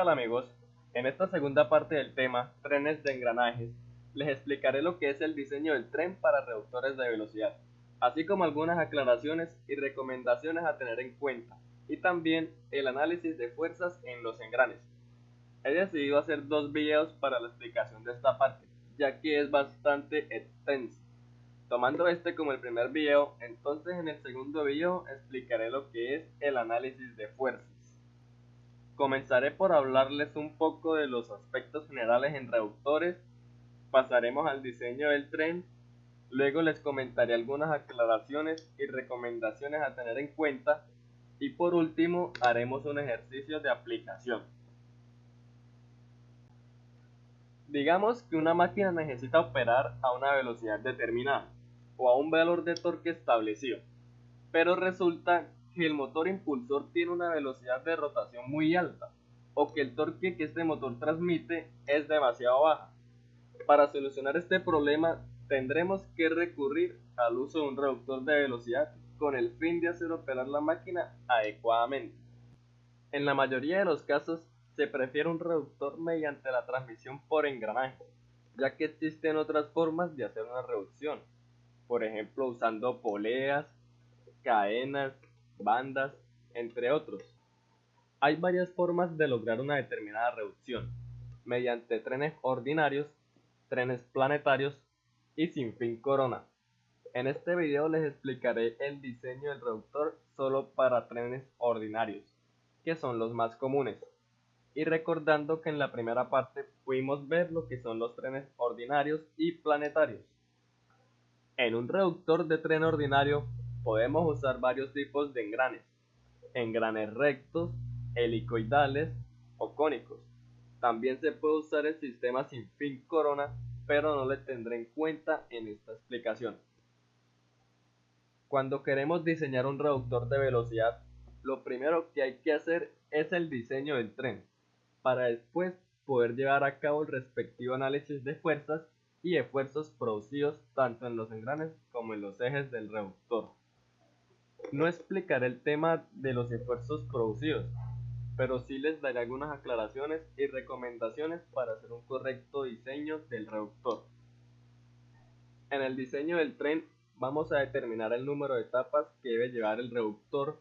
tal amigos? En esta segunda parte del tema, trenes de engranajes, les explicaré lo que es el diseño del tren para reductores de velocidad, así como algunas aclaraciones y recomendaciones a tener en cuenta, y también el análisis de fuerzas en los engranes. He decidido hacer dos videos para la explicación de esta parte, ya que es bastante extenso. Tomando este como el primer video, entonces en el segundo video explicaré lo que es el análisis de fuerzas. Comenzaré por hablarles un poco de los aspectos generales en reductores, pasaremos al diseño del tren, luego les comentaré algunas aclaraciones y recomendaciones a tener en cuenta y por último haremos un ejercicio de aplicación. Digamos que una máquina necesita operar a una velocidad determinada o a un valor de torque establecido, pero resulta que el motor impulsor tiene una velocidad de rotación muy alta o que el torque que este motor transmite es demasiado baja. Para solucionar este problema tendremos que recurrir al uso de un reductor de velocidad con el fin de hacer operar la máquina adecuadamente. En la mayoría de los casos se prefiere un reductor mediante la transmisión por engranaje, ya que existen otras formas de hacer una reducción, por ejemplo usando poleas, cadenas, bandas, entre otros. Hay varias formas de lograr una determinada reducción, mediante trenes ordinarios, trenes planetarios y sin fin corona. En este video les explicaré el diseño del reductor solo para trenes ordinarios, que son los más comunes, y recordando que en la primera parte pudimos ver lo que son los trenes ordinarios y planetarios. En un reductor de tren ordinario podemos usar varios tipos de engranes rectos, helicoidales o cónicos. También se puede usar el sistema sin fin corona, pero no le tendré en cuenta en esta explicación. Cuando queremos diseñar un reductor de velocidad, lo primero que hay que hacer es el diseño del tren, para después poder llevar a cabo el respectivo análisis de fuerzas y esfuerzos producidos tanto en los engranes como en los ejes del reductor. No explicaré el tema de los esfuerzos producidos, pero sí les daré algunas aclaraciones y recomendaciones para hacer un correcto diseño del reductor. En el diseño del tren vamos a determinar el número de etapas que debe llevar el reductor,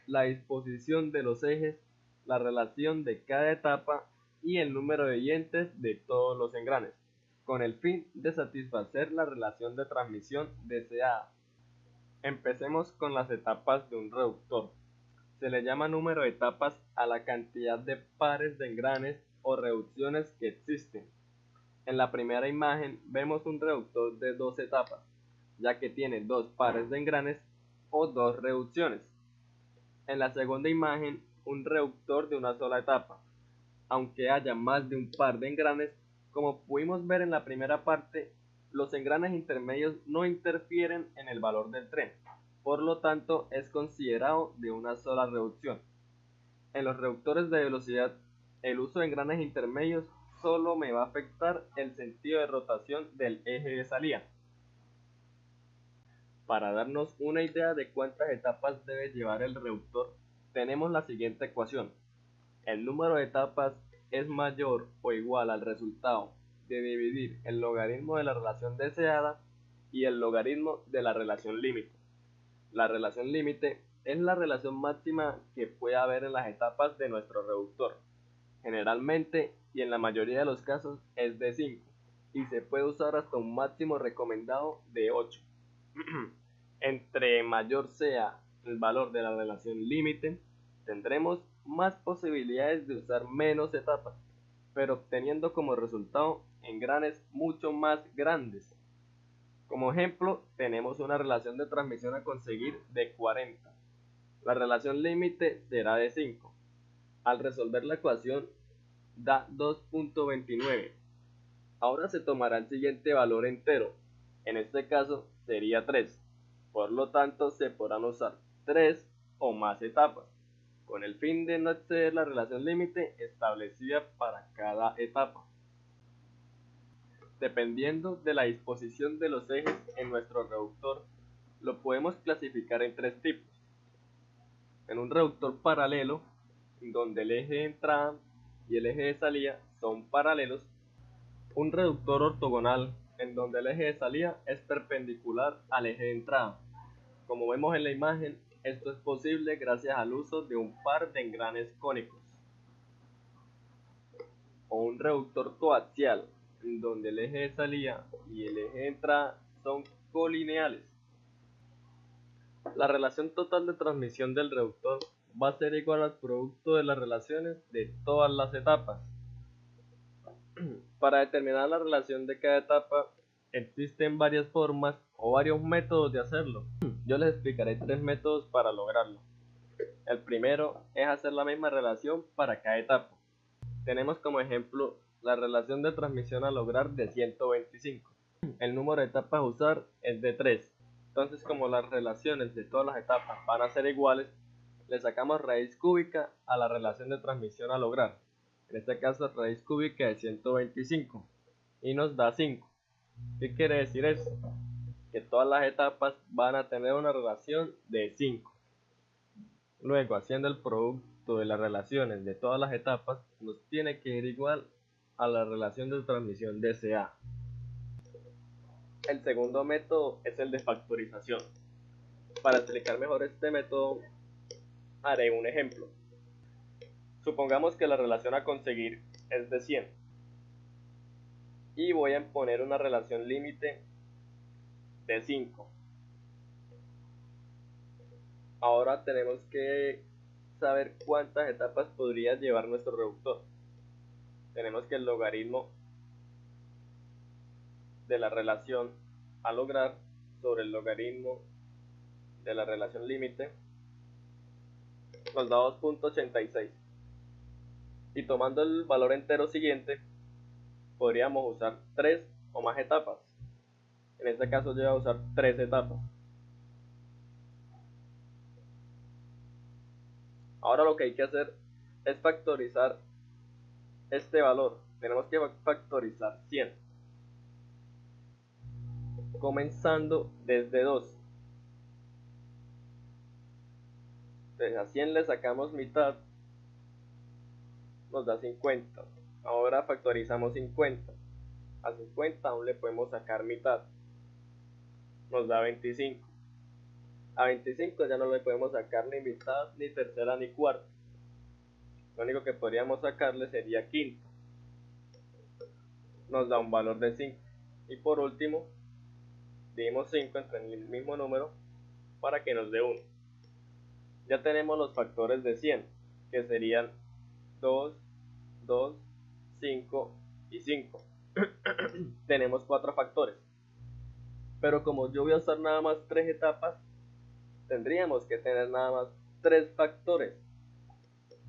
la disposición de los ejes, la relación de cada etapa y el número de dientes de todos los engranes, con el fin de satisfacer la relación de transmisión deseada. Empecemos con las etapas de un reductor. Se le llama número de etapas a la cantidad de pares de engranes o reducciones que existen. En la primera imagen vemos un reductor de dos etapas, ya que tiene dos pares de engranes o dos reducciones. En la segunda imagen, un reductor de una sola etapa, aunque haya más de un par de engranes, como pudimos ver en la primera parte, los engranes intermedios no interfieren en el valor del tren, por lo tanto es considerado de una sola reducción. En los reductores de velocidad, el uso de engranes intermedios solo me va a afectar el sentido de rotación del eje de salida. Para darnos una idea de cuántas etapas debe llevar el reductor, tenemos la siguiente ecuación. El número de etapas es mayor o igual al resultado de dividir el logaritmo de la relación deseada y el logaritmo de la relación límite. La relación límite es la relación máxima que puede haber en las etapas de nuestro reductor. Generalmente y en la mayoría de los casos es de 5 y se puede usar hasta un máximo recomendado de 8. Entre mayor sea el valor de la relación límite, tendremos más posibilidades de usar menos etapas, pero obteniendo como resultado engranes mucho más grandes. Como ejemplo, tenemos una relación de transmisión a conseguir de 40. La relación límite será de 5. Al resolver la ecuación da 2.29. Ahora se tomará el siguiente valor entero, en este caso sería 3. Por lo tanto se podrán usar 3 o más etapas, con el fin de no exceder la relación límite establecida para cada etapa. Dependiendo de la disposición de los ejes en nuestro reductor, lo podemos clasificar en tres tipos. En un reductor paralelo, donde el eje de entrada y el eje de salida son paralelos, un reductor ortogonal en donde el eje de salida es perpendicular al eje de entrada. Como vemos en la imagen, esto es posible gracias al uso de un par de engranes cónicos. O un reductor coaxial, en donde el eje de salida y el eje de entrada son colineales. La relación total de transmisión del reductor va a ser igual al producto de las relaciones de todas las etapas. Para determinar la relación de cada etapa existen varias formas o varios métodos de hacerlo. Yo les explicaré 3 métodos para lograrlo. El primero es hacer la misma relación para cada etapa. Tenemos como ejemplo la relación de transmisión a lograr de 125. El número de etapas a usar es de 3. Entonces, como las relaciones de todas las etapas van a ser iguales, le sacamos raíz cúbica a la relación de transmisión a lograr. En este caso, raíz cúbica de 125 y nos da 5. ¿Qué quiere decir eso? Que todas las etapas van a tener una relación de 5. Luego, haciendo el producto de las relaciones de todas las etapas, nos tiene que ir igual a la relación de transmisión de SA. El segundo método es el de factorización. Para explicar mejor este método, haré un ejemplo. Supongamos que la relación a conseguir es de 100 y voy a poner una relación límite de 5. Ahora tenemos que saber cuántas etapas podría llevar nuestro reductor. Tenemos que el logaritmo de la relación a lograr sobre el logaritmo de la relación límite nos da 2.86. Y tomando el valor entero siguiente, podríamos usar 3 o más etapas. En este caso yo voy a usar 3 etapas. Ahora lo que hay que hacer es factorizar este valor. Tenemos que factorizar 100. Comenzando desde 2. Entonces a 100 le sacamos mitad, nos da 50. Ahora factorizamos 50. A 50 aún le podemos sacar mitad, nos da 25. A 25 ya no le podemos sacar ni mitad, ni tercera, ni cuarta. Lo único que podríamos sacarle sería quinta. Nos da un valor de 5. Y por último, dividimos 5 entre el mismo número para que nos dé 1. Ya tenemos los factores de 100, que serían 2, 2, 5 y 5. Tenemos 4 factores. Pero como yo voy a usar nada más 3 etapas, tendríamos que tener nada más 3 factores.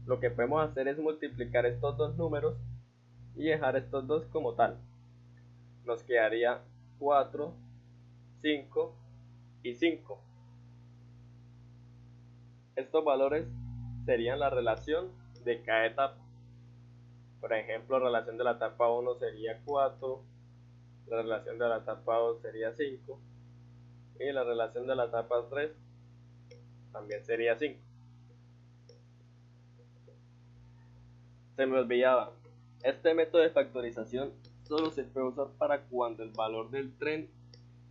Lo que podemos hacer es multiplicar estos dos números y dejar estos dos como tal. Nos quedaría 4, 5 y 5. Estos valores serían la relación de cada etapa. Por ejemplo, la relación de la etapa 1 sería 4, la relación de la etapa 2 sería 5 y la relación de la etapa 3 también sería 5. Se me olvidaba, este método de factorización solo se puede usar para cuando el valor del tren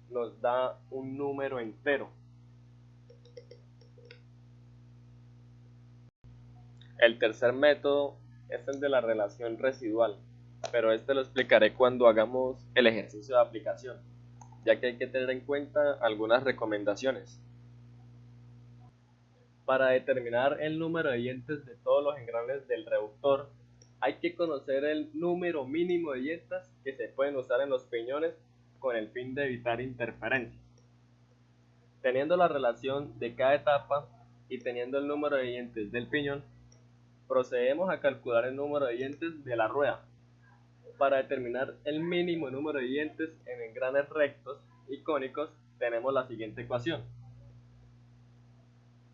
nos da un número entero. El tercer método es el de la relación residual, pero este lo explicaré cuando hagamos el ejercicio de aplicación, ya que hay que tener en cuenta algunas recomendaciones. Para determinar el número de dientes de todos los engranes del reductor, hay que conocer el número mínimo de dientes que se pueden usar en los piñones con el fin de evitar interferencias. Teniendo la relación de cada etapa y teniendo el número de dientes del piñón, procedemos a calcular el número de dientes de la rueda. Para determinar el mínimo número de dientes en engranes rectos y cónicos, tenemos la siguiente ecuación.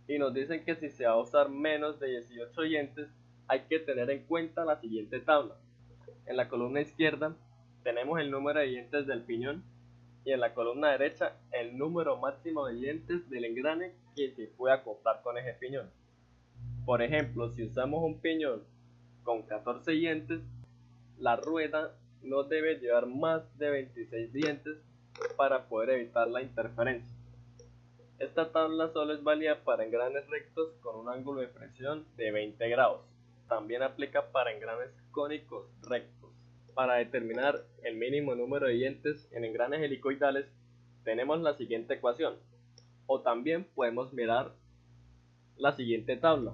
Y nos dicen que si se va a usar menos de 18 dientes, hay que tener en cuenta la siguiente tabla. En la columna izquierda tenemos el número de dientes del piñón y en la columna derecha el número máximo de dientes del engrane que se puede acoplar con ese piñón. Por ejemplo, si usamos un piñón con 14 dientes, la rueda no debe llevar más de 26 dientes para poder evitar la interferencia. Esta tabla solo es válida para engranes rectos con un ángulo de presión de 20 grados. También aplica para engranes cónicos rectos. Para determinar el mínimo número de dientes en engranes helicoidales tenemos la siguiente ecuación, o también podemos mirar la siguiente tabla,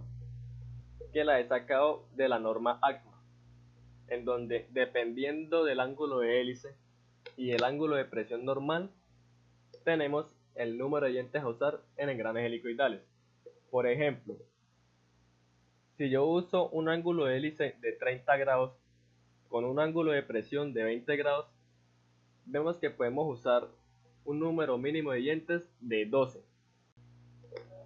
que la he sacado de la norma ACMA, en donde dependiendo del ángulo de hélice y el ángulo de presión normal, tenemos el número de dientes a usar en engranes helicoidales. Por ejemplo, si yo uso un ángulo de hélice de 30 grados con un ángulo de presión de 20 grados, vemos que podemos usar un número mínimo de dientes de 12.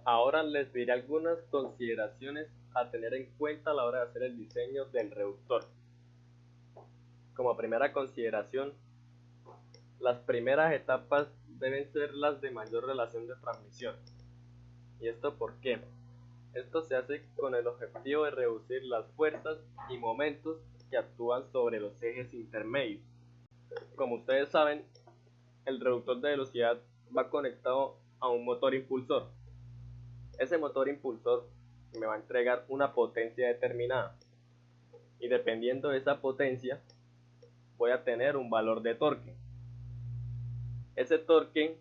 Ahora les diré algunas consideraciones a tener en cuenta a la hora de hacer el diseño del reductor. Como primera consideración, las primeras etapas deben ser las de mayor relación de transmisión. ¿Y esto por qué? Esto se hace con el objetivo de reducir las fuerzas y momentos que actúan sobre los ejes intermedios. Como ustedes saben, el reductor de velocidad va conectado a un motor impulsor. Ese motor impulsor me va a entregar una potencia determinada y dependiendo de esa potencia voy a tener un valor de torque. Ese torque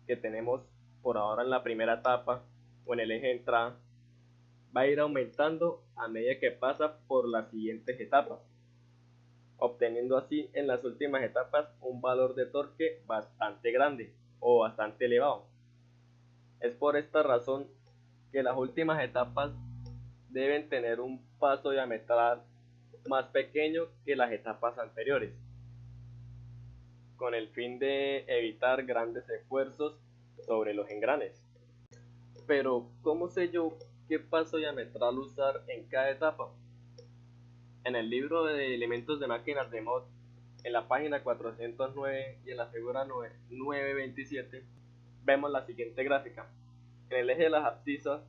que tenemos por ahora en la primera etapa o en el eje de entrada va a ir aumentando a medida que pasa por las siguientes etapas, obteniendo así en las últimas etapas un valor de torque bastante grande o bastante elevado. Es por esta razón que las últimas etapas deben tener un paso diametral más pequeño que las etapas anteriores, con el fin de evitar grandes esfuerzos sobre los engranes. Pero, ¿cómo sé yo qué paso diametral usar en cada etapa? En el libro de elementos de máquinas de Mott, en la página 409 y en la figura 927, vemos la siguiente gráfica. En el eje de las abscisas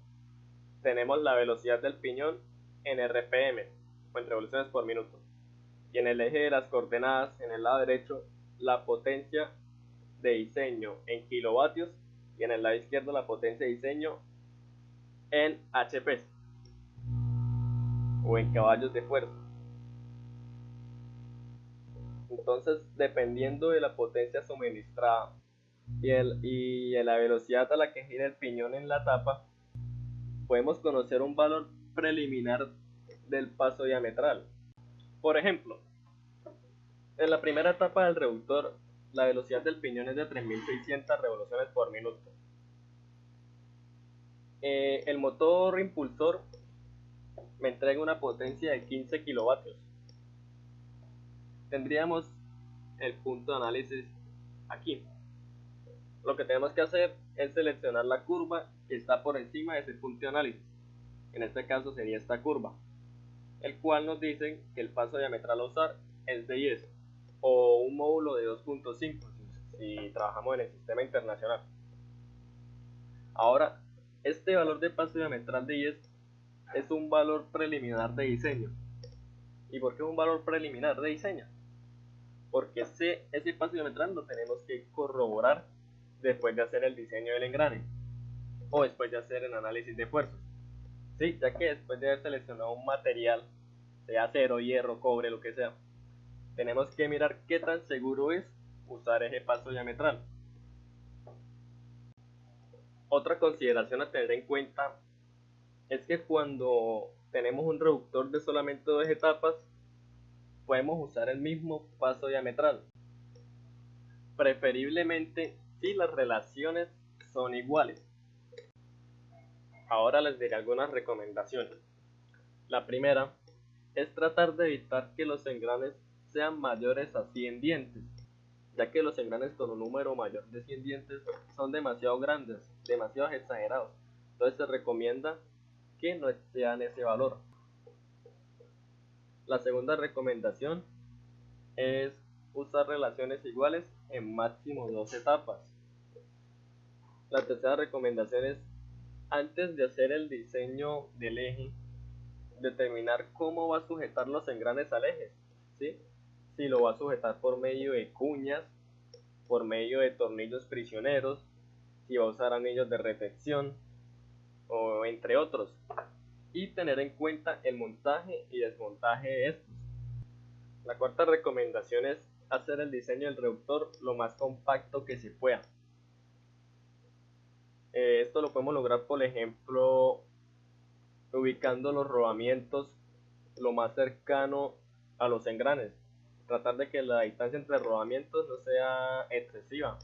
tenemos la velocidad del piñón en RPM, o en revoluciones por minuto. Y en el eje de las coordenadas, en el lado derecho, la potencia de diseño en kilovatios y en el lado izquierdo la potencia de diseño en HP o en caballos de fuerza. Entonces, dependiendo de la potencia suministrada y de la velocidad a la que gira el piñón en la tapa, podemos conocer un valor preliminar del paso diametral. Por ejemplo, en la primera etapa del reductor, la velocidad del piñón es de 3600 revoluciones por minuto. El motor impulsor me entrega una potencia de 15 kilovatios. Tendríamos el punto de análisis aquí. Lo que tenemos que hacer es seleccionar la curva que está por encima de ese punto de análisis. En este caso sería esta curva, el cual nos dice que el paso diametral a usar es de 10 o un módulo de 2.5 si trabajamos en el sistema internacional. Ahora, este valor de paso diametral de 10 es un valor preliminar de diseño. ¿Y por qué es un valor preliminar de diseño? Porque ese paso diametral lo tenemos que corroborar después de hacer el diseño del engrane o después de hacer el análisis de fuerzas. Sí, ya que después de haber seleccionado un material, sea acero, hierro, cobre, lo que sea, tenemos que mirar qué tan seguro es usar ese paso diametral. Otra consideración a tener en cuenta es que cuando tenemos un reductor de solamente 2 etapas, podemos usar el mismo paso diametral, preferiblemente si las relaciones son iguales. Ahora les diré algunas recomendaciones. La primera es tratar de evitar que los engranes sean mayores a 100 dientes, ya que los engranes con un número mayor de 100 dientes son demasiado grandes, demasiado exagerados. Entonces se recomienda que no sean ese valor. La segunda recomendación es usar relaciones iguales en máximo 2 etapas. La tercera recomendación es, antes de hacer el diseño del eje, determinar cómo va a sujetar los engranes al eje, ¿sí? Si lo va a sujetar por medio de cuñas, por medio de tornillos prisioneros, si va a usar anillos de retención o entre otros, y tener en cuenta el montaje y desmontaje de estos. La cuarta recomendación es hacer el diseño del reductor lo más compacto que se pueda. Esto lo podemos lograr, por ejemplo, ubicando los rodamientos lo más cercano a los engranes. Tratar de que la distancia entre rodamientos no sea excesiva.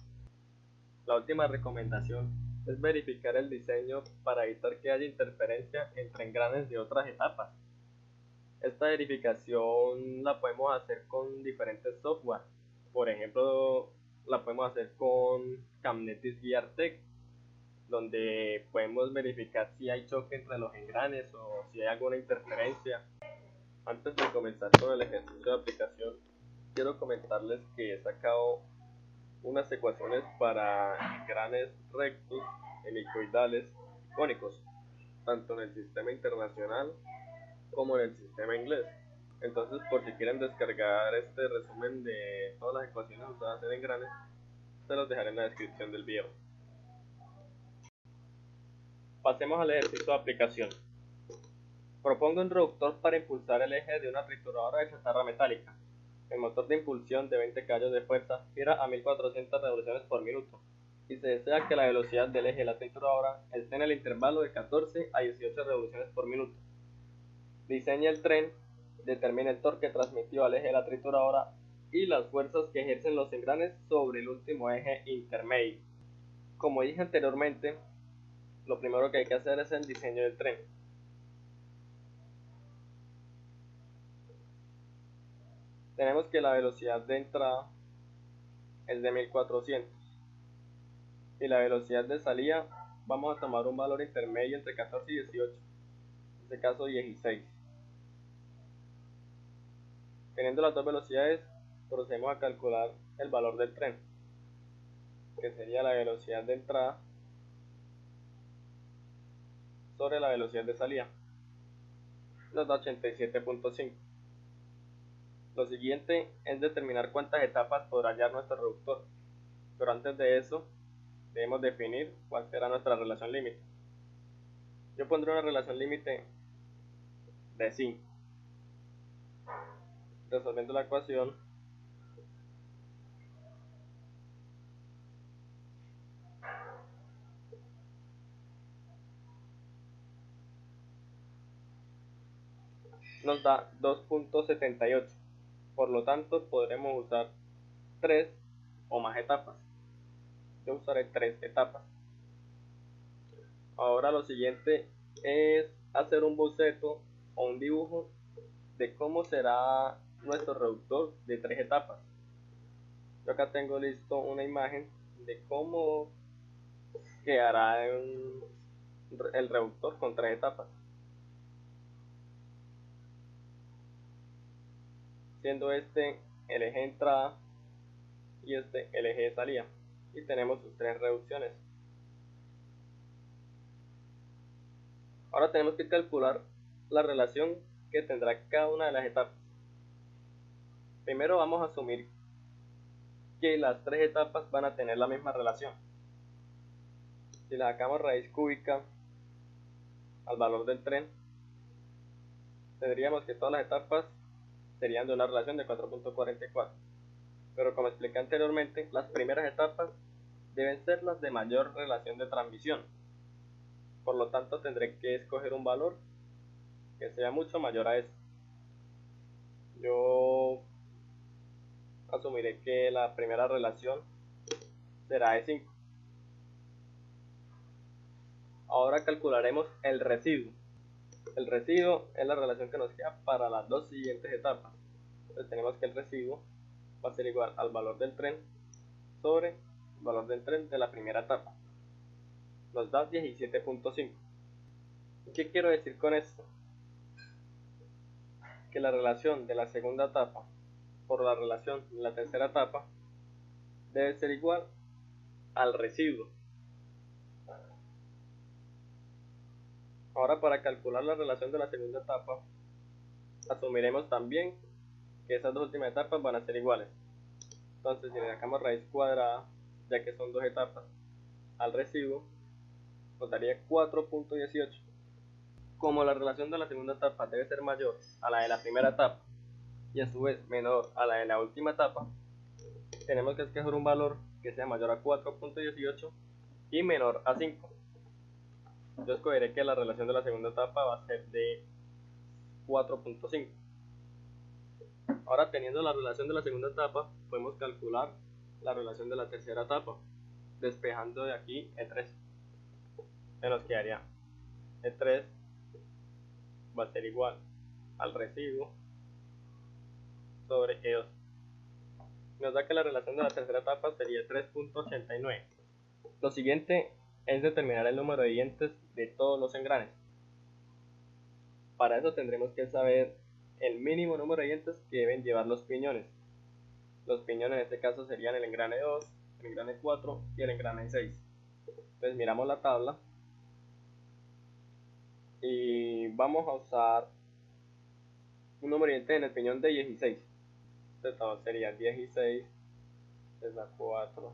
La última recomendación es verificar el diseño para evitar que haya interferencia entre engranes de otras etapas. Esta verificación la podemos hacer con diferentes software. Por ejemplo, la podemos hacer con Camnetis GearTech, donde podemos verificar si hay choque entre los engranes o si hay alguna interferencia. Antes de comenzar con el ejercicio de aplicación, quiero comentarles que he sacado unas ecuaciones para engranes rectos, helicoidales y cónicos, tanto en el sistema internacional como en el sistema inglés. Entonces, por si quieren descargar este resumen de todas las ecuaciones usadas en engranes, se los dejaré en la descripción del video. Pasemos al ejercicio de aplicación. Propongo un reductor para impulsar el eje de una trituradora de chatarra metálica. El motor de impulsión de 20 caballos de fuerza gira a 1400 revoluciones por minuto y se desea que la velocidad del eje de la trituradora esté en el intervalo de 14 a 18 revoluciones por minuto. Diseña el tren, determina el torque transmitido al eje de la trituradora y las fuerzas que ejercen los engranes sobre el último eje intermedio. Como dije anteriormente, lo primero que hay que hacer es el diseño del tren. Tenemos que la velocidad de entrada es de 1400 y la velocidad de salida vamos a tomar un valor intermedio entre 14 y 18, en este caso 16. Teniendo las dos velocidades, procedemos a calcular el valor del tren, que sería la velocidad de entrada sobre la velocidad de salida. Nos da 87.5. Lo siguiente es determinar cuántas etapas podrá hallar nuestro reductor, pero antes de eso debemos definir cuál será nuestra relación límite. Yo pondré una relación límite de 5. Resolviendo la ecuación, nos da 2.78. Por lo tanto, podremos usar 3 o más etapas. Yo usaré 3 etapas. Ahora lo siguiente es hacer un boceto o un dibujo de cómo será nuestro reductor de 3 etapas. Yo acá tengo listo una imagen de cómo quedará el reductor con 3 etapas, siendo este el eje de entrada y este el eje de salida, y tenemos sus 3 reducciones. Ahora tenemos que calcular la relación que tendrá cada una de las etapas. Primero vamos a asumir que las 3 etapas van a tener la misma relación. Si le sacamos raíz cúbica al valor del tren, tendríamos que todas las etapas serían de una relación de 4.44. Pero como expliqué anteriormente, las primeras etapas deben ser las de mayor relación de transmisión. Por lo tanto, tendré que escoger un valor que sea mucho mayor a este. Yo asumiré que la primera relación será de 5. Ahora calcularemos el residuo. El residuo es la relación que nos queda para las dos siguientes etapas. Entonces tenemos que el residuo va a ser igual al valor del tren sobre el valor del tren de la primera etapa. Nos da 17.5. ¿Qué quiero decir con esto? Que la relación de la segunda etapa por la relación de la tercera etapa debe ser igual al residuo. Ahora, para calcular la relación de la segunda etapa, asumiremos también que esas dos últimas etapas van a ser iguales. Entonces, si le sacamos raíz cuadrada, ya que son dos etapas, al residuo, nos daría 4.18. Como la relación de la segunda etapa debe ser mayor a la de la primera etapa y a su vez menor a la de la última etapa, tenemos que escoger un valor que sea mayor a 4.18 y menor a 5. Yo escogeré que la relación de la segunda etapa va a ser de 4.5. Ahora, teniendo la relación de la segunda etapa, podemos calcular la relación de la tercera etapa, despejando de aquí E3. Nos quedaría E3 va a ser igual al residuo sobre E2. Nos da que la relación de la tercera etapa sería 3.89. Lo siguiente es determinar el número de dientes de todos los engranes. Para eso tendremos que saber el mínimo número de dientes que deben llevar los piñones. Los piñones en este caso serían el engrane 2, el engrane 4 y el engrane 6. Entonces miramos la tabla y vamos a usar un número de dientes en el piñón de 16. Entonces sería 16, Z4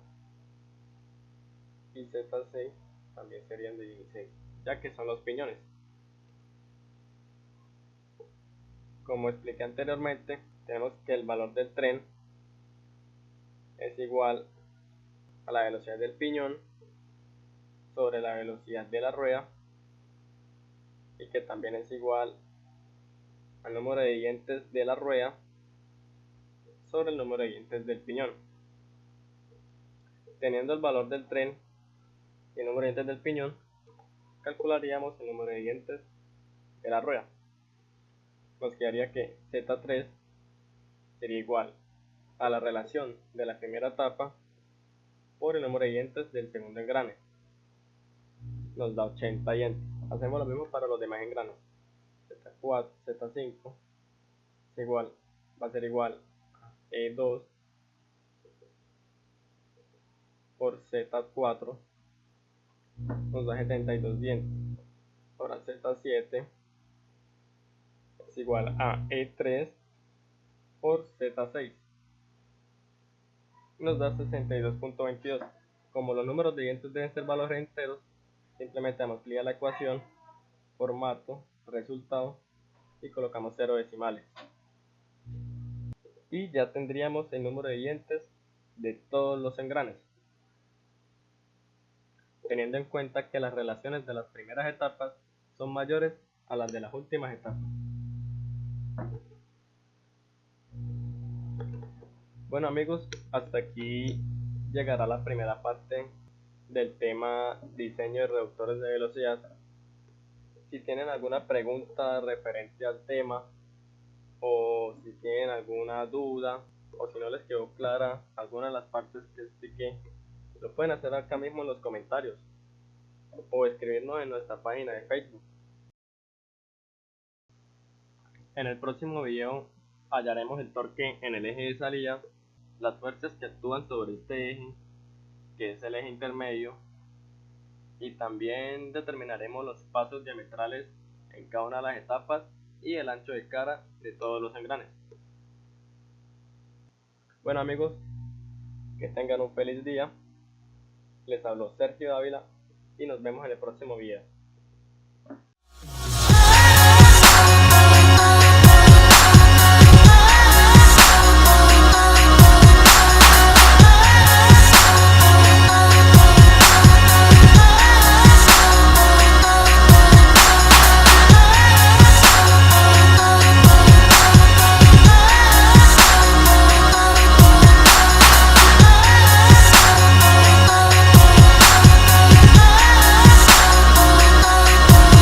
y Z6 también serían de 16, ya que son los piñones. Como expliqué anteriormente, tenemos que el valor del tren es igual a la velocidad del piñón sobre la velocidad de la rueda y que también es igual al número de dientes de la rueda sobre el número de dientes del piñón. Teniendo el valor del tren y el número de dientes del piñón, calcularíamos el número de dientes de la rueda. Nos quedaría que Z3 sería igual a la relación de la primera etapa por el número de dientes del segundo engrane. Nos da 80 dientes. Hacemos lo mismo para los demás engranes. Z4, Z5 va a ser igual a E2 por Z4, nos da 72 dientes. Ahora Z7 es igual a E3 por Z6, nos da 62.22. Como los números de dientes deben ser valores enteros, simplemente amplía la ecuación, formato, resultado y colocamos 0 decimales. Y ya tendríamos el número de dientes de todos los engranes, teniendo en cuenta que las relaciones de las primeras etapas son mayores a las de las últimas etapas. Bueno amigos, hasta aquí llegará la primera parte del tema diseño de reductores de velocidad. Si tienen alguna pregunta referente al tema, o si tienen alguna duda, o si no les quedó clara alguna de las partes que expliqué, lo pueden hacer acá mismo en los comentarios o escribirnos en nuestra página de Facebook. En el próximo video hallaremos el torque en el eje de salida, las fuerzas que actúan sobre este eje, que es el eje intermedio, y también determinaremos los pasos diametrales en cada una de las etapas y el ancho de cara de todos los engranes. Bueno amigos, que tengan un feliz día. Les habló Sergio Dávila y nos vemos en el próximo video.